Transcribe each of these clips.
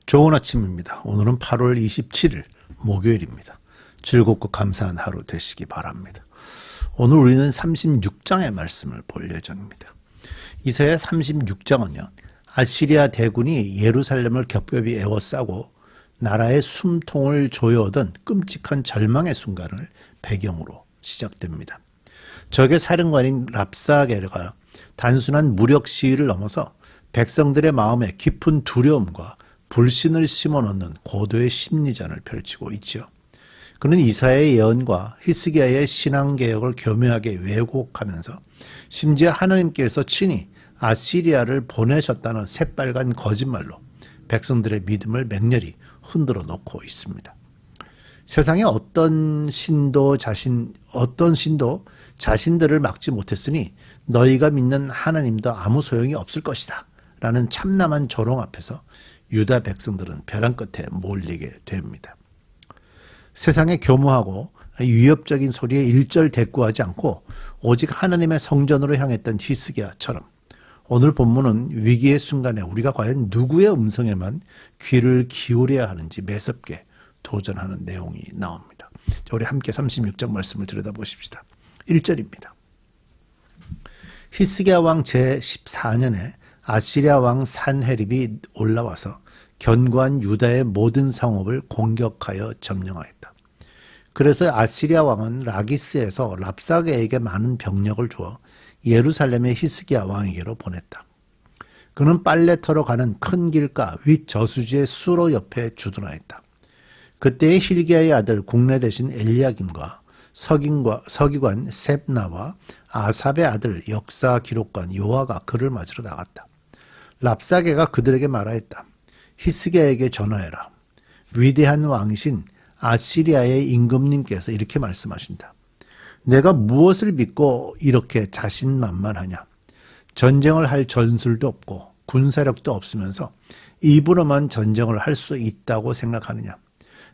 좋은 아침입니다. 오늘은 8월 27일 목요일입니다. 즐겁고 감사한 하루 되시기 바랍니다. 오늘 우리는 36장의 말씀을 볼 예정입니다. 이사야 36장은요. 아시리아 대군이 예루살렘을 겹겹이 에워싸고 나라의 숨통을 조여오던 끔찍한 절망의 순간을 배경으로 시작됩니다. 적의 사령관인 랍사게가 단순한 무력 시위를 넘어서 백성들의 마음에 깊은 두려움과 불신을 심어넣는 고도의 심리전을 펼치고 있죠. 그는 이사야의 예언과 히스기야의 신앙개혁을 교묘하게 왜곡하면서 심지어 하나님께서 친히 아시리아를 보내셨다는 새빨간 거짓말로 백성들의 믿음을 맹렬히 흔들어 놓고 있습니다. 세상에 어떤 신도 자신들을 막지 못했으니 너희가 믿는 하나님도 아무 소용이 없을 것이다 라는 참남한 조롱 앞에서 유다 백성들은 벼랑 끝에 몰리게 됩니다. 세상에 교묘하고 위협적인 소리에 일절 대꾸하지 않고 오직 하나님의 성전으로 향했던 히스기야처럼 오늘 본문은 위기의 순간에 우리가 과연 누구의 음성에만 귀를 기울여야 하는지 매섭게 도전하는 내용이 나옵니다. 자, 우리 함께 36장 말씀을 들여다보십시다. 1절입니다. 히스기야 왕 제14년에 아시리아 왕 산헤립이 올라와서 견고한 유다의 모든 성읍을 공격하여 점령하였다. 그래서 아시리아 왕은 라기스에서 랍사게에게 많은 병력을 주어 예루살렘의 히스기야 왕에게로 보냈다. 그는 빨래터로 가는 큰 길가 윗 저수지의 수로 옆에 주둔하였다. 그때의 힐기야의 아들 국내 대신 엘리야김과 서기관 셉나와 아삽의 아들 역사 기록관 요아가 그를 맞으러 나갔다. 랍사게가 그들에게 말하였다. 히스기야에게 전하해라. 위대한 왕이신 아시리아의 임금님께서 이렇게 말씀하신다. 내가 무엇을 믿고 이렇게 자신만만하냐. 전쟁을 할 전술도 없고 군사력도 없으면서 입으로만 전쟁을 할 수 있다고 생각하느냐.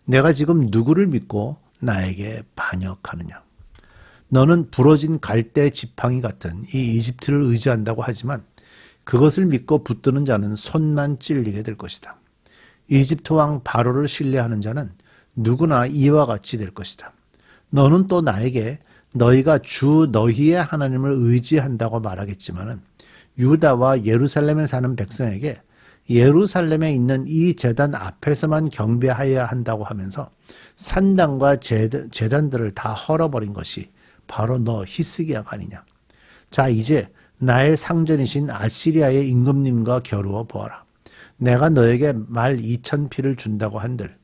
내가 지금 누구를 믿고 나에게 반역하느냐. 너는 부러진 갈대 지팡이 같은 이 이집트를 의지한다고 하지만 그것을 믿고 붙드는 자는 손만 찔리게 될 것이다. 이집트 왕 바로를 신뢰하는 자는 누구나 이와 같이 될 것이다. 너는 또 나에게 너희가 주 너희의 하나님을 의지한다고 말하겠지만은 유다와 예루살렘에 사는 백성에게 예루살렘에 있는 이 제단 앞에서만 경배하여야 한다고 하면서 산당과 제단들을 다 헐어버린 것이 바로 너 히스기야가 아니냐. 자, 이제 나의 상전이신 아시리아의 임금님과 겨루어 보아라. 내가 너에게 말 2,000피를 준다고 한들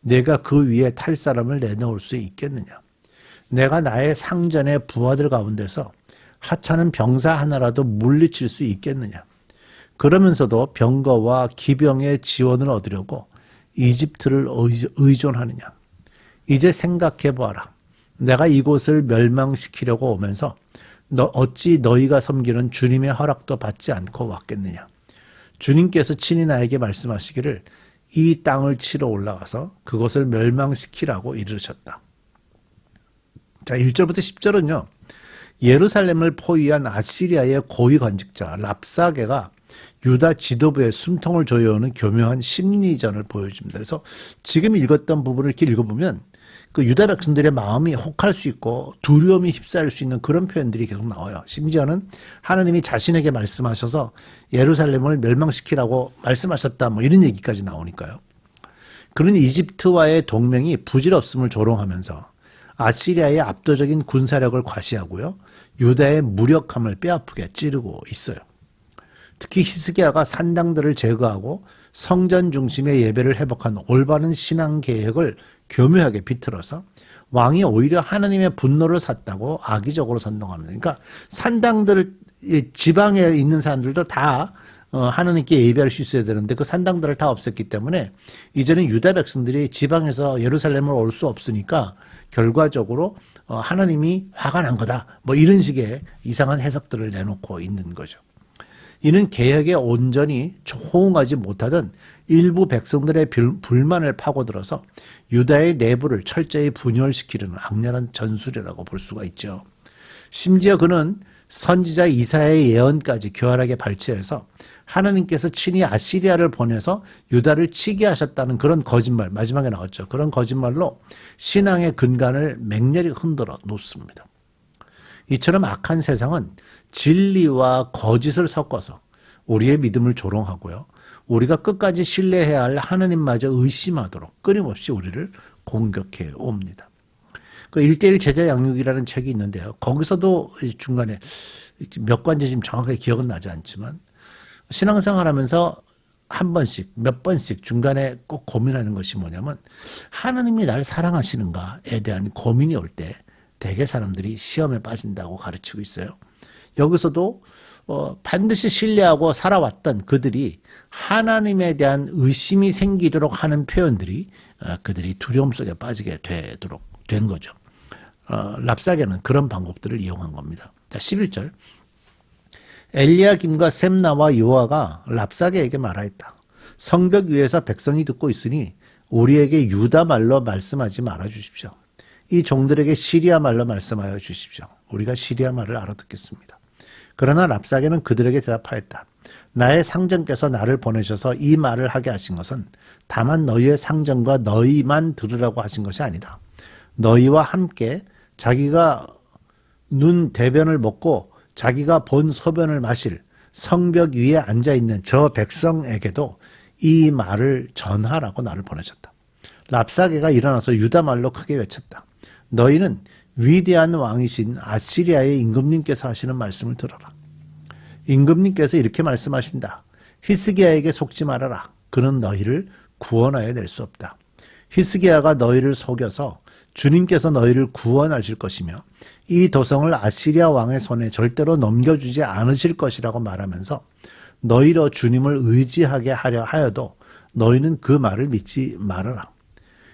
내가 그 위에 탈 사람을 내놓을 수 있겠느냐. 내가 나의 상전의 부하들 가운데서 하찮은 병사 하나라도 물리칠 수 있겠느냐. 그러면서도 병거와 기병의 지원을 얻으려고 이집트를 의존하느냐. 이제 생각해 보아라. 내가 이곳을 멸망시키려고 오면서 어찌 너희가 섬기는 주님의 허락도 받지 않고 왔겠느냐. 주님께서 친히 나에게 말씀하시기를 이 땅을 치러 올라가서 그것을 멸망시키라고 이르셨다. 자, 1절부터 10절은요. 예루살렘을 포위한 아시리아의 고위 관직자 랍사게가 유다 지도부의 숨통을 조여오는 교묘한 심리전을 보여줍니다. 그래서 지금 읽었던 부분을 이렇게 읽어보면 그 유다 백성들의 마음이 혹할 수 있고 두려움이 휩싸일 수 있는 그런 표현들이 계속 나와요. 심지어는 하나님이 자신에게 말씀하셔서 예루살렘을 멸망시키라고 말씀하셨다 뭐 이런 얘기까지 나오니까요. 그는 이집트와의 동맹이 부질없음을 조롱하면서 아시리아의 압도적인 군사력을 과시하고요. 유다의 무력함을 뼈아프게 찌르고 있어요. 특히 히스기야가 산당들을 제거하고 성전 중심의 예배를 회복한 올바른 신앙 계획을 교묘하게 비틀어서 왕이 오히려 하나님의 분노를 샀다고 악의적으로 선동합니다. 그러니까 산당들 지방에 있는 사람들도 다 하나님께 예배할 수 있어야 되는데 그 산당들을 다 없앴기 때문에 이제는 유다 백성들이 지방에서 예루살렘을 올 수 없으니까 결과적으로 하나님이 화가 난 거다. 뭐 이런 식의 이상한 해석들을 내놓고 있는 거죠. 이는 개혁에 온전히 호응하지 못하던 일부 백성들의 불만을 파고들어서 유다의 내부를 철저히 분열시키려는 악랄한 전술이라고 볼 수가 있죠. 심지어 그는 선지자 이사야의 예언까지 교활하게 발췌해서 하나님께서 친히 아시리아를 보내서 유다를 치게 하셨다는 그런 거짓말, 마지막에 나왔죠. 그런 거짓말로 신앙의 근간을 맹렬히 흔들어 놓습니다. 이처럼 악한 세상은 진리와 거짓을 섞어서 우리의 믿음을 조롱하고요. 우리가 끝까지 신뢰해야 할 하나님마저 의심하도록 끊임없이 우리를 공격해 옵니다. 그 1:1 제자 양육이라는 책이 있는데요. 거기서도 중간에 몇 관지 지금 정확하게 기억은 나지 않지만 신앙생활 하면서 한 번씩, 몇 번씩 중간에 꼭 고민하는 것이 뭐냐면 하나님이 나를 사랑하시는가에 대한 고민이 올 때 대개 사람들이 시험에 빠진다고 가르치고 있어요. 여기서도 반드시 신뢰하고 살아왔던 그들이 하나님에 대한 의심이 생기도록 하는 표현들이 그들이 두려움 속에 빠지게 되도록 된 거죠. 랍사게는 그런 방법들을 이용한 겁니다. 자, 11절. 엘리야김과 셈나와 요아가 랍사게에게 말하였다. 성벽 위에서 백성이 듣고 있으니 우리에게 유다 말로 말씀하지 말아 주십시오. 이 종들에게 시리아 말로 말씀하여 주십시오. 우리가 시리아 말을 알아듣겠습니다. 그러나 랍사게는 그들에게 대답하였다. 나의 상전께서 나를 보내셔서 이 말을 하게 하신 것은 다만 너희의 상전과 너희만 들으라고 하신 것이 아니다. 너희와 함께 자기가 눈 대변을 먹고 자기가 본 소변을 마실 성벽 위에 앉아있는 저 백성에게도 이 말을 전하라고 나를 보내셨다. 랍사게가 일어나서 유다 말로 크게 외쳤다. 너희는 위대한 왕이신 아시리아의 임금님께서 하시는 말씀을 들어라. 임금님께서 이렇게 말씀하신다. 히스기야에게 속지 말아라. 그는 너희를 구원하여 낼 수 없다. 히스기야가 너희를 속여서 주님께서 너희를 구원하실 것이며 이 도성을 아시리아 왕의 손에 절대로 넘겨주지 않으실 것이라고 말하면서 너희로 주님을 의지하게 하려 하여도 너희는 그 말을 믿지 말아라.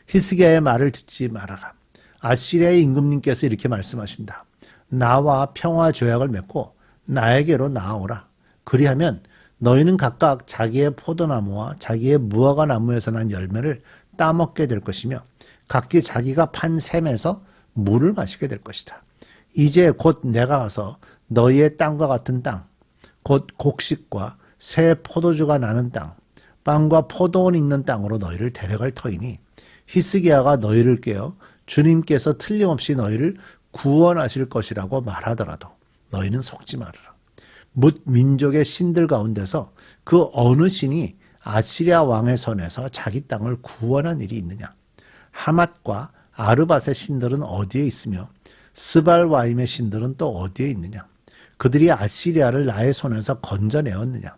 히스기야의 말을 듣지 말아라. 아시리아의 임금님께서 이렇게 말씀하신다. 나와 평화 조약을 맺고 나에게로 나아오라. 그리하면 너희는 각각 자기의 포도나무와 자기의 무화과 나무에서 난 열매를 따먹게 될 것이며 각기 자기가 판 샘에서 물을 마시게 될 것이다. 이제 곧 내가 가서 너희의 땅과 같은 땅, 곧 곡식과 새 포도주가 나는 땅, 빵과 포도원 있는 땅으로 너희를 데려갈 터이니 히스기야가 너희를 깨어 주님께서 틀림없이 너희를 구원하실 것이라고 말하더라도 너희는 속지 말아라. 뭇 민족의 신들 가운데서 그 어느 신이 아시리아 왕의 손에서 자기 땅을 구원한 일이 있느냐? 하맛과 아르밧의 신들은 어디에 있으며 스발와임의 신들은 또 어디에 있느냐? 그들이 아시리아를 나의 손에서 건져내었느냐?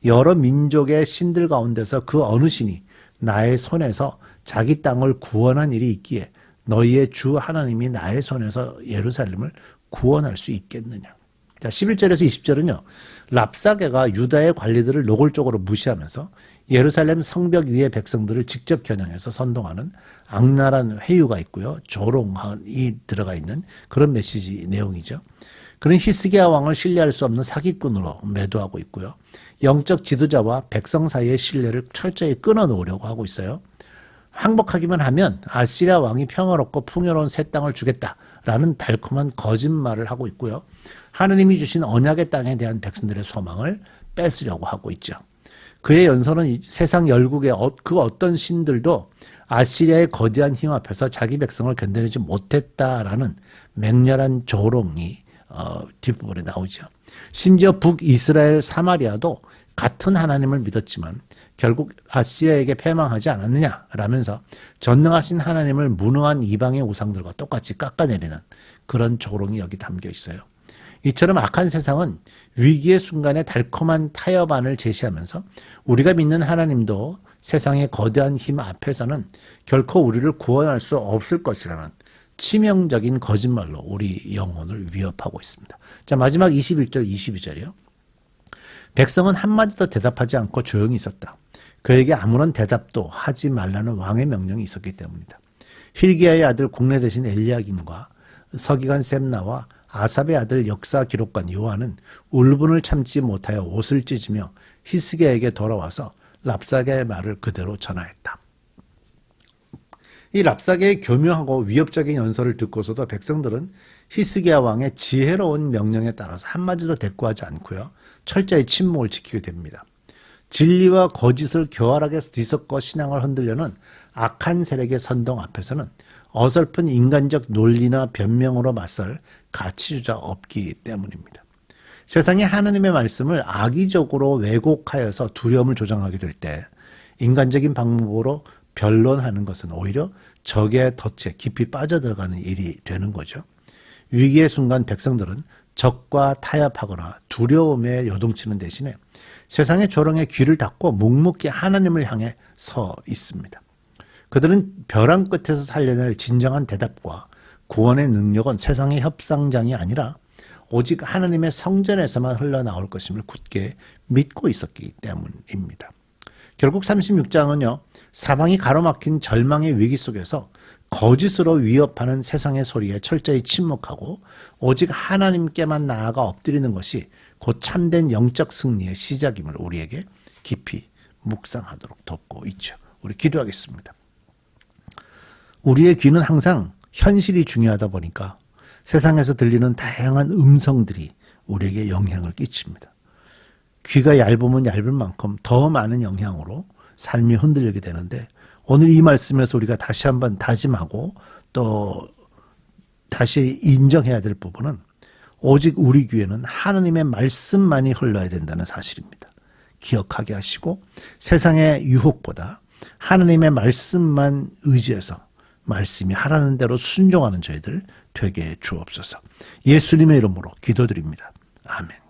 여러 민족의 신들 가운데서 그 어느 신이 나의 손에서 자기 땅을 구원한 일이 있기에 너희의 주 하나님이 나의 손에서 예루살렘을 구원할 수 있겠느냐? 자, 11절에서 20절은요. 랍사게가 유다의 관리들을 노골적으로 무시하면서 예루살렘 성벽 위의 백성들을 직접 겨냥해서 선동하는 악랄한 회유가 있고요. 조롱이 들어가 있는 그런 메시지 내용이죠. 그는 히스기야 왕을 신뢰할 수 없는 사기꾼으로 매도하고 있고요. 영적 지도자와 백성 사이의 신뢰를 철저히 끊어놓으려고 하고 있어요. 항복하기만 하면 아시리아 왕이 평화롭고 풍요로운 새 땅을 주겠다라는 달콤한 거짓말을 하고 있고요. 하느님이 주신 언약의 땅에 대한 백성들의 소망을 뺏으려고 하고 있죠. 그의 연설은 세상 열국의 그 어떤 신들도 아시리아의 거대한 힘 앞에서 자기 백성을 견뎌내지 못했다라는 맹렬한 조롱이 뒷부분에 나오죠. 심지어 북이스라엘 사마리아도 같은 하나님을 믿었지만 결국 아시리아에게 패망하지 않았느냐라면서 전능하신 하나님을 무능한 이방의 우상들과 똑같이 깎아내리는 그런 조롱이 여기 담겨 있어요. 이처럼 악한 세상은 위기의 순간에 달콤한 타협안을 제시하면서 우리가 믿는 하나님도 세상의 거대한 힘 앞에서는 결코 우리를 구원할 수 없을 것이라는 치명적인 거짓말로 우리 영혼을 위협하고 있습니다. 자, 마지막 21절, 22절이요. 백성은 한마디도 대답하지 않고 조용히 있었다. 그에게 아무런 대답도 하지 말라는 왕의 명령이 있었기 때문이다. 힐기야의 아들 국내 대신 엘리야김과 서기관 셈나와 아삽의 아들 역사 기록관 요한은 울분을 참지 못하여 옷을 찢으며 히스기야에게 돌아와서 랍사게의 말을 그대로 전하였다. 이 랍사게의 교묘하고 위협적인 연설을 듣고서도 백성들은 히스기야 왕의 지혜로운 명령에 따라서 한마디도 대꾸하지 않고요. 철저히 침묵을 지키게 됩니다. 진리와 거짓을 교활하게 뒤섞어 신앙을 흔들려는 악한 세력의 선동 앞에서는 어설픈 인간적 논리나 변명으로 맞설 가치주자 없기 때문입니다. 세상에 하나님의 말씀을 악의적으로 왜곡하여서 두려움을 조장하게 될 때 인간적인 방법으로 변론하는 것은 오히려 적의 덫에 깊이 빠져들어가는 일이 되는 거죠. 위기의 순간 백성들은 적과 타협하거나 두려움에 요동치는 대신에 세상의 조롱에 귀를 닫고 묵묵히 하나님을 향해 서 있습니다. 그들은 벼랑 끝에서 살려낼 진정한 대답과 구원의 능력은 세상의 협상장이 아니라 오직 하나님의 성전에서만 흘러나올 것임을 굳게 믿고 있었기 때문입니다. 결국 36장은요. 사방이 가로막힌 절망의 위기 속에서 거짓으로 위협하는 세상의 소리에 철저히 침묵하고 오직 하나님께만 나아가 엎드리는 것이 곧 참된 영적 승리의 시작임을 우리에게 깊이 묵상하도록 돕고 있죠. 우리 기도하겠습니다. 우리의 귀는 항상 현실이 중요하다 보니까 세상에서 들리는 다양한 음성들이 우리에게 영향을 끼칩니다. 귀가 얇으면 얇은 만큼 더 많은 영향으로 삶이 흔들리게 되는데 오늘 이 말씀에서 우리가 다시 한번 다짐하고 또 다시 인정해야 될 부분은 오직 우리 귀에는 하나님의 말씀만이 흘러야 된다는 사실입니다. 기억하게 하시고 세상의 유혹보다 하나님의 말씀만 의지해서 말씀이 하라는 대로 순종하는 저희들 되게 해 주옵소서. 예수님의 이름으로 기도드립니다. 아멘.